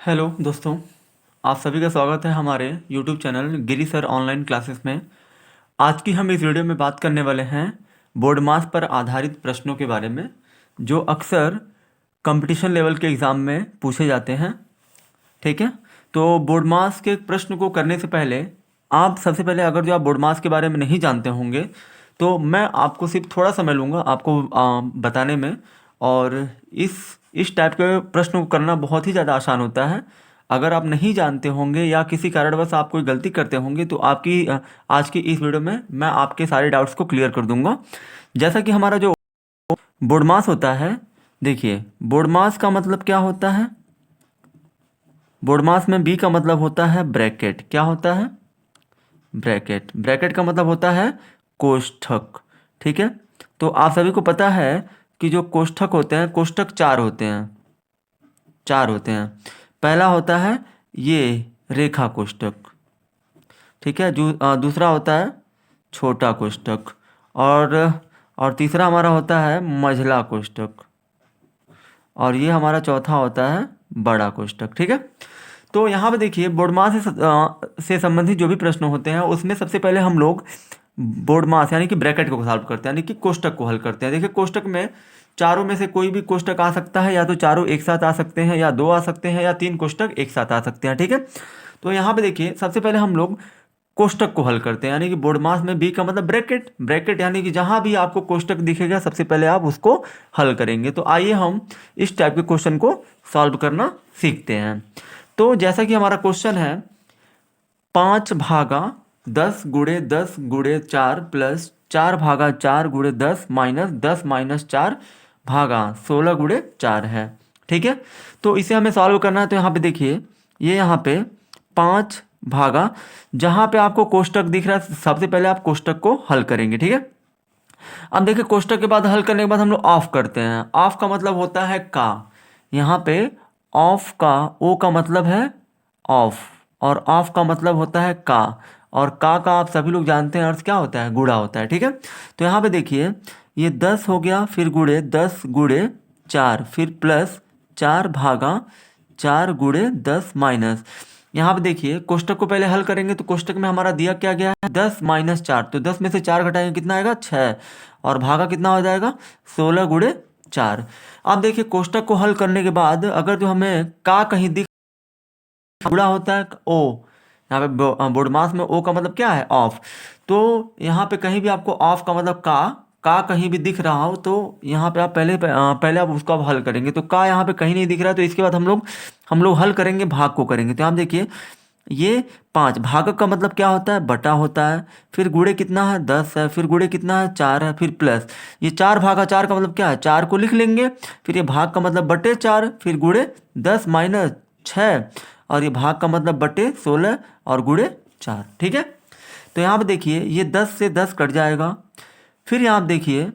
Hello दोस्तों, आप सभी का स्वागत है हमारे यूट्यूब चैनल गिरी सर ऑनलाइन क्लासेस में। आज की हम इस वीडियो में बात करने वाले हैं बोर्ड मास पर आधारित प्रश्नों के बारे में, जो अक्सर कंपटीशन लेवल के एग्ज़ाम में पूछे जाते हैं। ठीक है, तो बोर्ड मास के प्रश्न को करने से पहले आप सबसे पहले अगर जो आप बोर्ड मास के बारे में नहीं जानते होंगे तो मैं आपको सिर्फ थोड़ा समय लूँगा आपको बताने में। और इस टाइप के प्रश्न को करना बहुत ही ज़्यादा आसान होता है। अगर आप नहीं जानते होंगे या किसी कारणवश आप कोई गलती करते होंगे तो आज की इस वीडियो में मैं आपके सारे डाउट्स को क्लियर कर दूंगा। जैसा कि हमारा जो बोर्ड मास होता है, देखिए बोर्ड मास का मतलब क्या होता है। बोर्ड मास में बी का मतलब होता है ब्रैकेट। क्या होता है? ब्रैकेट। ब्रैकेट का मतलब होता है कोष्ठक। ठीक है, तो आप सभी को पता है कि जो कोष्ठक होते हैं, कोष्ठक चार होते हैं। चार होते हैं। पहला होता है ये रेखा कोष्ठक। ठीक है, जो दूसरा होता है छोटा कोष्ठक। और और तीसरा हमारा होता है मझला कोष्ठक। और ये हमारा चौथा होता है बड़ा कोष्ठक। ठीक है, तो यहाँ पे देखिए बोर्ड मास से संबंधित जो भी प्रश्न होते हैं उसमें सबसे पहले हम लोग बोर्ड मास यानी कि ब्रैकेट को सॉल्व करते हैं, यानी कि कोष्ठक को हल करते हैं। देखिए कोष्ठक में चारों में से कोई भी कोष्ठक आ सकता है, या तो चारों एक साथ आ सकते हैं, या दो आ सकते हैं, या तीन कोष्ठक एक साथ आ सकते हैं। ठीक है, तो यहाँ पे देखिए सबसे पहले हम लोग कोष्ठक को हल करते हैं, यानी कि बोर्ड मास में बी का मतलब ब्रैकेट। ब्रैकेट यानी कि जहां भी आपको कोष्ठक दिखेगा सबसे पहले आप उसको हल करेंगे। तो आइए हम इस टाइप के क्वेश्चन को सॉल्व करना सीखते हैं। तो जैसा कि हमारा क्वेश्चन है 5/10 × 10 × 4 प्लस 4/4 × 10 माइनस 10 - 4 भागा 16 × 4 है। ठीक है, तो इसे हमें सॉल्व करना है। तो यहाँ पे देखिए ये यहाँ पे 5 भागा, जहाँ पे आपको कोष्ठक दिख रहा है सबसे पहले आप कोष्ठक को हल करेंगे। ठीक है, अब देखिए कोष्ठक के बाद हल करने के बाद हम लोग ऑफ करते हैं। ऑफ का मतलब होता है का। यहाँ पे ऑफ का ओ का मतलब है ऑफ, और ऑफ का मतलब होता है का। और का आप सभी लोग जानते हैं अर्थ क्या होता है, गुणा होता है। ठीक है, तो यहाँ पे देखिए ये 10 हो गया, फिर गुणे 10 × 4, फिर प्लस 4/4 × 10 माइनस। यहाँ पे देखिए कोष्ठक को पहले हल करेंगे तो कोष्ठक में हमारा दिया क्या गया है 10 - 4, तो 10 में से 4 घटाएंगे कितना आएगा 6, और भागा कितना हो जाएगा 16 × 4। अब देखिए कोष्ठक को हल करने के बाद अगर जो हमें का कहीं दिख गुणा होता है ओ, यहाँ पे बोर्ड मास में ओ का मतलब क्या है ऑफ। तो यहाँ पे कहीं भी आपको ऑफ का मतलब का कहीं भी दिख रहा हो तो यहाँ पे आप पहले आप उसको आप हल करेंगे। तो का यहाँ पे कहीं नहीं दिख रहा है तो इसके बाद हम लोग हल करेंगे, भाग को करेंगे। तो आप देखिए ये 5 भागक का मतलब क्या होता है बटा होता है, फिर गुणे कितना है 10 है, फिर गुणे कितना है 4 है, फिर प्लस ये 4/4 का मतलब क्या है 4 को लिख लेंगे, फिर ये भाग का मतलब बटे 4, फिर गुणे 10 - 6, और ये भाग का मतलब बटे 16 और गुणे 4। ठीक है, तो यहाँ पे देखिए ये 10 से 10 कट जाएगा, फिर यहाँ पे देखिए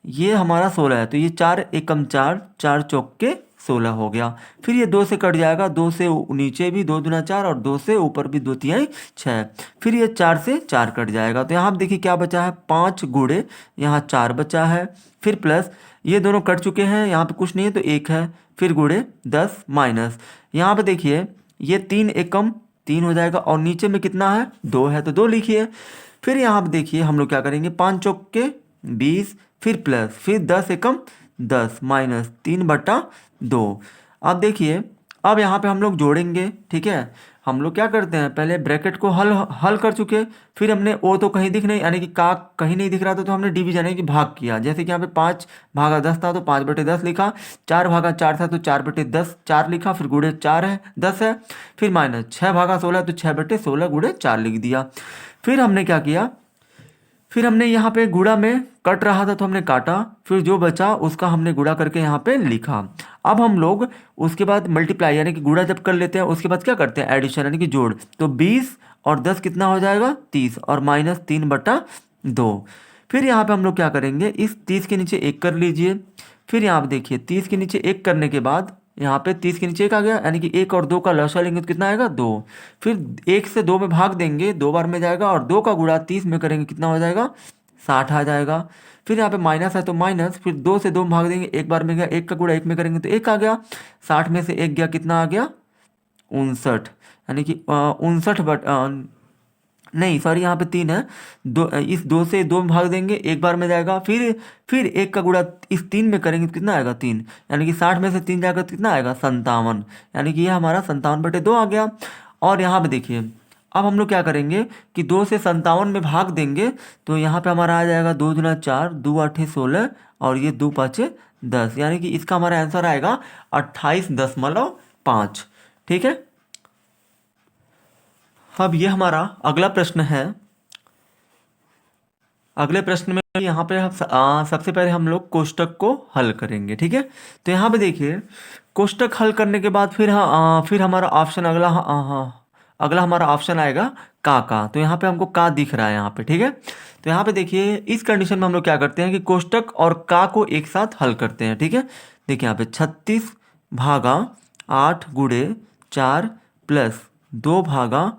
ये हमारा 16 है, तो ये 4 एकम 4, 4 चौके 16 हो गया। फिर ये 2 से कट जाएगा, 2 से नीचे भी 2 दूना 4, और 2 से ऊपर भी 2 तिहाई 6। फिर ये 4 से 4 कट जाएगा, तो यहाँ पे देखिए क्या बचा है 5 गुणे यहाँ 4 बचा है, फिर प्लस ये दोनों कट चुके हैं, यहाँ पे कुछ नहीं है तो 1 है, फिर गुणे 10 माइनस यहाँ पे देखिए ये 3 एकम 3 हो जाएगा, और नीचे में कितना है 2 है तो 2 लिखिए। फिर यहाँ पे देखिए हम लोग क्या करेंगे 5 चौके 20, फिर प्लस फिर 10 एकम 10 माइनस 3/2। अब देखिए अब यहाँ पे हम लोग जोड़ेंगे। ठीक है, हम लोग क्या करते हैं पहले ब्रैकेट को हल हल कर चुके, फिर हमने ओ तो कहीं दिख नहीं यानी कि का कहीं नहीं दिख रहा था तो हमने डिवीजन यानी कि भाग किया। जैसे कि यहाँ पे 5/10 था तो 5/10 लिखा, 4/4 था तो 4/10 4 लिखा, फिर गुणे 4 है 10 है, फिर माइनस 6/16 तो 6/16 गुणे 4 लिख दिया। फिर हमने क्या किया, फिर हमने यहाँ पे गुणा में कट रहा था तो हमने काटा, फिर जो बचा उसका हमने गुणा करके यहाँ पे लिखा। अब हम लोग उसके बाद मल्टीप्लाई यानी कि गुणा जब कर लेते हैं उसके बाद क्या करते हैं एडिशन यानी कि जोड़। तो 20 और 10 कितना हो जाएगा 30, और माइनस 3/2। फिर यहाँ पे हम लोग क्या करेंगे इस 30 के नीचे 1 कर लीजिए। फिर यहाँ पे देखिए 30 के नीचे 1 करने के बाद यहाँ पे 30 के नीचे 1 आ गया, यानी कि 1 और 2 का लसा लेंगे तो कितना आएगा 2। फिर 1 से 2 में भाग देंगे 2 बार में जाएगा, और 2 का गुणा 30 में करेंगे कितना हो जाएगा 60 आ जाएगा। फिर यहाँ पे माइनस है तो माइनस, फिर 2 से 2 में भाग देंगे 1 बार में गया, 1 का गुणा 1 में करेंगे तो 1 आ गया, 60 में से 1 गया कितना आ गया 59, यानी कि 59 बट नहीं सॉरी, यहाँ पे 3 है। दो, इस 2 से 2 में भाग देंगे, एक बार में जाएगा, फिर 1 का गुणा इस 3 में करेंगे तो कितना आएगा 3, यानी कि 60 में से 3 जाएगा तो कितना आएगा 57, यानी कि ये हमारा 57/2 आ गया। और यहाँ पे देखिए अब हम लोग क्या करेंगे कि 2 से 57 में भाग देंगे तो यहाँ पे हमारा आ जाएगा 2 दूना 4, 2 8 16 और ये 2 5 10, यानी कि इसका हमारा आंसर आएगा 28.5। ठीक है। अब ये हमारा अगला प्रश्न है। अगले प्रश्न में यहाँ पे सबसे पहले हम लोग कोष्टक को हल करेंगे। ठीक है। तो यहाँ पे देखिए कोष्टक हल करने के बाद फिर हमारा ऑप्शन अगला हमारा ऑप्शन आएगा का। तो यहाँ पे हमको का दिख रहा है यहाँ पे। ठीक है। तो यहाँ पे देखिए इस कंडीशन में हम लोग क्या करते हैं कि कोष्टक और का को एक साथ हल करते हैं। ठीक है। देखिए यहाँ पे 36 भागा 8 गुणे 4 प्लस 2 भागा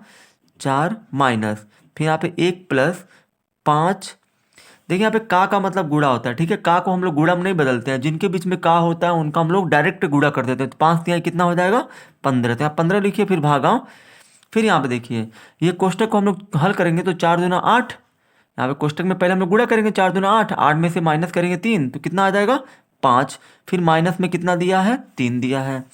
4 माइनस फिर यहाँ पे 1 प्लस 5। देखिए यहाँ पे का मतलब गुणा होता है। ठीक है। का को हम लोग गुणा में नहीं बदलते हैं, जिनके बीच में का होता है उनका हम लोग डायरेक्ट गुणा कर देते हैं। तो 5 तिहाई कितना हो जाएगा 15, तो यहाँ 15 लिखिए, फिर भागा, फिर यहाँ पे देखिए ये कोष्टक को हम लोग हल करेंगे तो 4 दूना 8, यहाँ पे कोष्टक में पहले हम लोग गुणा करेंगे 4 दूना 8, 8 में से माइनस करेंगे 3 तो कितना आ जाएगा 5, फिर माइनस में कितना दिया है 3 दिया है।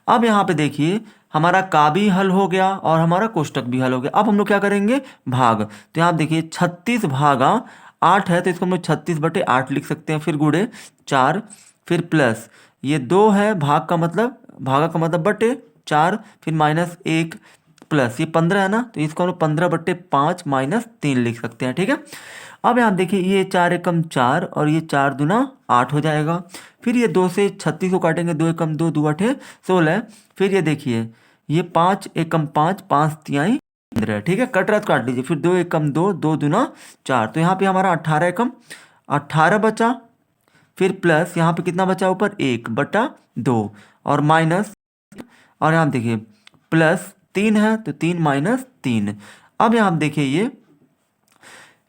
अब यहाँ पे देखिए हमारा का भी हल हो गया और हमारा कोष्टक भी हल हो गया। अब हम लोग क्या करेंगे भाग, तो यहाँ देखिए 36 भागा 8 है तो इसको हम लोग 36/8 लिख सकते हैं, फिर गुणे 4, फिर प्लस ये 2 है, भागा का मतलब बटे 4, फिर माइनस 1 प्लस ये 15 है ना, तो इसको हम लोग 15/5 माइनस 3 लिख सकते हैं। ठीक है। अब यहाँ देखिए ये 4 एकम 4 और ये 4 दूना 8 हो जाएगा, फिर ये 2 से 36 को काटेंगे, 2 एकम 2, 2 8 16, फिर ये देखिए ये 5 एकम 5, 5 तिहाई 15। ठीक है। कट रहा तो काट लीजिए, फिर 2 एकम 2, 2 दूना 4, तो यहाँ पे हमारा 18 एकम 18 बचा, फिर प्लस यहाँ पे कितना बचा ऊपर 1/2 और माइनस, और यहाँ देखिए प्लस 3 है तो 3 माइनस 3। अब यहाँ देखिए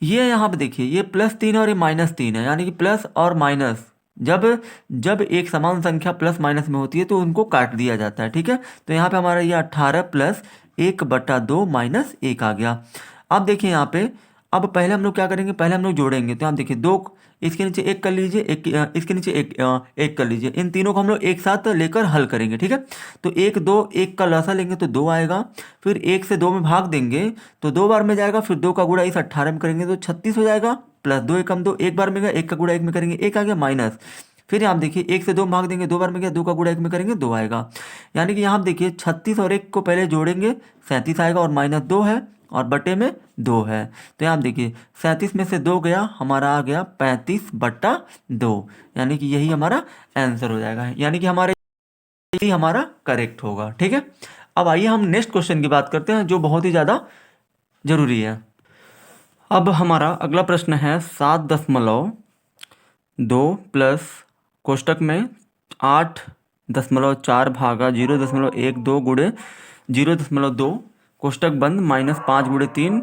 ये यहाँ पे देखिए ये +3 और ये -3 है, यानी कि प्लस और माइनस जब जब एक समान संख्या प्लस माइनस में होती है तो उनको काट दिया जाता है। ठीक है। तो यहाँ पे हमारा ये 18 प्लस 1/2 माइनस 1 आ गया। अब देखिए यहाँ पे अब पहले हम लोग क्या करेंगे, पहले हम लोग जोड़ेंगे, तो आप देखिए 2 इसके नीचे 1 कर लीजिए, इसके नीचे 1 कर लीजिए, इन तीनों को हम लोग एक साथ लेकर हल करेंगे। ठीक है। तो 1 2 1 का लसा लेंगे तो 2 आएगा, फिर 1 से 2 में भाग देंगे तो 2 बार में जाएगा, फिर 2 का गुणा इस 18 में करेंगे तो 36 हो जाएगा, प्लस 2 एकम 2 एक बार में गया, 1 का गुणा 1 में करेंगे 1 आ गया, माइनस फिर आप देखिए 1 से 2 में भाग देंगे, 2 बार में गया, 2 का गुणा 1 में करेंगे 2 आएगा, यानी कि यहाँ देखिए 36 और 1 को पहले जोड़ेंगे 37 आएगा और माइनस 2 है और बटे में 2 है, तो यहाँ देखिए 37 में से 2 गया, हमारा आ गया 35/2, यानी कि यही हमारा आंसर हो जाएगा, यानी कि यही हमारा करेक्ट होगा। ठीक है। अब आइए हम नेक्स्ट क्वेश्चन की बात करते हैं जो बहुत ही ज़्यादा जरूरी है। अब हमारा अगला प्रश्न है 7.2 प्लस कोष्टक में 8.4 भागा 0.12 गुणे 0.2 कोष्टक बंद -5 गुणे 3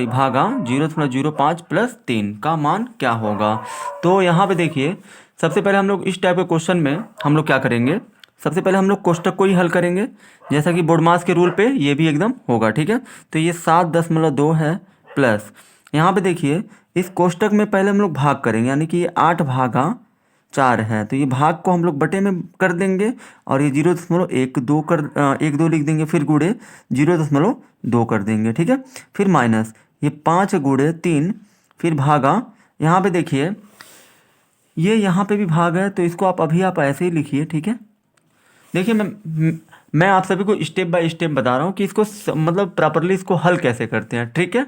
भागा 0.05 प्लस 3 का मान क्या होगा। तो यहाँ पे देखिए सबसे पहले हम लोग इस टाइप के क्वेश्चन में हम लोग क्या करेंगे, सबसे पहले हम लोग कोष्टक को ही हल करेंगे, जैसा कि बोर्डमास के रूल पे ये भी एकदम होगा। ठीक है। तो ये 7.2 है प्लस यहाँ पे देखिए इस कोष्टक में पहले हम लोग भाग करेंगे, यानी कि ये 8 भागा 4 है तो ये भाग को हम लोग बटे में कर देंगे और ये 0.12 लिख देंगे, फिर गुणे 0.2 कर देंगे। ठीक है। फिर माइनस ये 5 गुणे 3, फिर भागा, यहाँ पे देखिए ये यहाँ पे भी भाग है तो इसको आप ऐसे ही लिखिए। ठीक है। देखिए मैं आप सभी को स्टेप बाय स्टेप बता रहा हूँ कि इसको मतलब प्रॉपरली इसको हल कैसे करते हैं। ठीक है।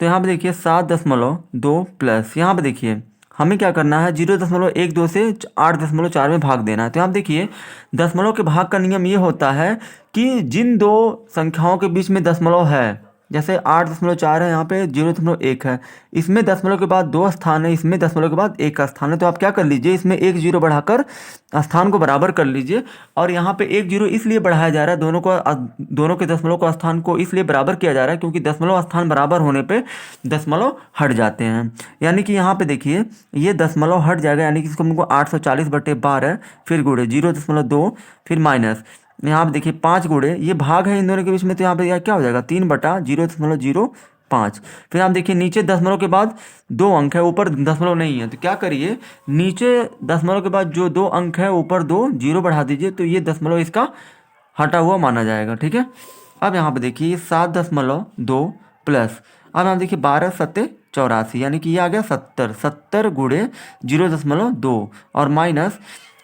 तो यहाँ पे देखिए 7.2 प्लस यहाँ पे देखिए हमें क्या करना है 0.12 से 8.4 में भाग देना है। तो यहाँ देखिए दशमलव के भाग का नियम ये होता है कि जिन दो संख्याओं के बीच में दशमलव है, जैसे 8.4 है, यहाँ पे 0.1 है, इसमें दशमलव के बाद 2 स्थान है, इसमें दशमलव के बाद 1 का स्थान है, तो आप क्या कर लीजिए इसमें 1 0 बढ़ाकर स्थान को बराबर कर लीजिए। और यहाँ पे 1 0 इसलिए बढ़ाया जा रहा है, दोनों के दशमलव को स्थान को इसलिए बराबर किया जा रहा है क्योंकि दशमलव स्थान बराबर होने पे दशमलव हट जाते हैं, यानी कि यहाँ पे देखिए ये दशमलव हट जाएगा, यानी कि इसको हमको 840/12 फिर गुणे 0.2 फिर माइनस यहाँ पे देखिए 5 गुणे, ये भाग है इन दोनों के बीच में, तो यहाँ पे यह क्या हो जाएगा 3/0.05। फिर आप देखिए नीचे दशमलव के बाद 2 अंक है, ऊपर दशमलव नहीं है, तो क्या करिए नीचे दशमलव के बाद जो 2 अंक है ऊपर 2 जीरो बढ़ा दीजिए, तो ये दशमलव इसका हटा हुआ माना जाएगा। ठीक है, अब यहाँ पे देखिए 7.2 प्लस, अब यहाँ देखिए 12×7=84, यानी कि ये आ गया 70, 70 गुणे 0.2 और माइनस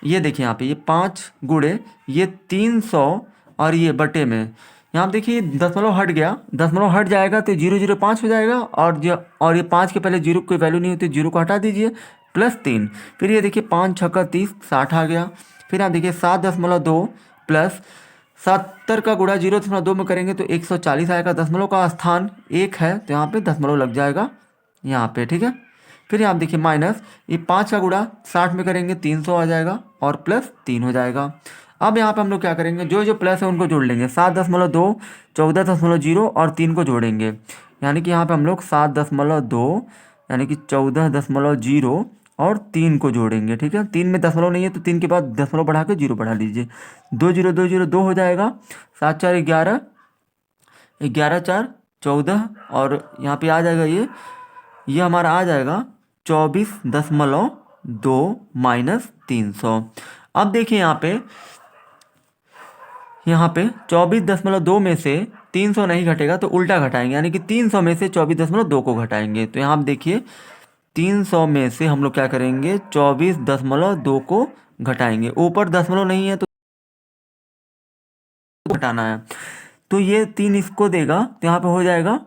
ये देखिए यहाँ पे ये 5 गुणे ये 300 और ये बटे में, यहाँ पे देखिए दशमलव हट गया, दशमलव हट जाएगा तो 0.05 हो जाएगा, और ये 5 के पहले जीरो कोई वैल्यू नहीं होती, जीरो को हटा दीजिए, +3। फिर ये देखिए 5×6=30, 60 आ गया। फिर आप देखिए 7.2 प्लस 70 का गुणा 0.2 में करेंगे तो 140 आएगा। दशमलव का स्थान 1 है तो यहाँ पे दशमलव लग जाएगा यहाँ पे। ठीक है, फिर यहाँ देखिए माइनस ये 5 का गुणा 60 में करेंगे 300 आ जाएगा और +3 हो जाएगा। अब यहाँ पे हम लोग क्या करेंगे, जो जो प्लस है उनको जोड़ लेंगे, 7.2, 14.0 और 3 को जोड़ेंगे, यानी कि यहाँ पे हम लोग 7.2 यानी कि 14.0 और 3 को जोड़ेंगे। ठीक है, 3 में दशमलव नहीं है तो 3 के बाद दशमलव बढ़ा के 0 बढ़ा लीजिए, 2 हो जाएगा, 7×4 11, 11×4 14 और यहाँ पे आ जाएगा ये हमारा आ जाएगा 24.2 माइनस 300। अब देखिए यहाँ पे 24.2 में से 300 नहीं घटेगा तो उल्टा घटाएंगे, यानी कि 300 में से 24.2 को घटाएंगे। तो यहाँ पे देखिए 300 में से हम लोग क्या करेंगे 24.2 को घटाएंगे, ऊपर दशमलव नहीं है तो घटाना है, तो ये 3 इसको देगा, तो यहाँ पे हो जाएगा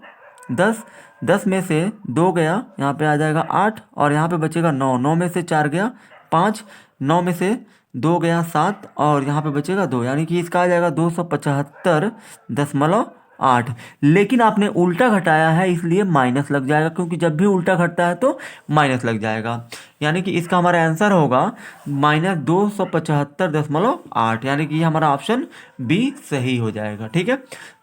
10, 10 में से 2 गया, यहाँ पे आ जाएगा 8 और यहाँ पे बचेगा 9, 9 में से 4 गया 5, 9 में से 2 गया 7 और यहाँ पे बचेगा 2, यानी कि इसका आ जाएगा 275.8। लेकिन आपने उल्टा घटाया है इसलिए माइनस लग जाएगा, क्योंकि जब भी उल्टा घटता है तो माइनस लग जाएगा, यानी कि इसका हमारा आंसर होगा -275.8, यानी कि हमारा ऑप्शन बी सही हो जाएगा। ठीक है,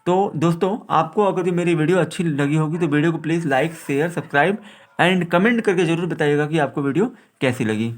तो दोस्तों आपको अगर मेरी वीडियो अच्छी लगी होगी तो वीडियो को please like share subscribe and comment करके ज़रूर बताइएगा कि आपको वीडियो कैसी लगी।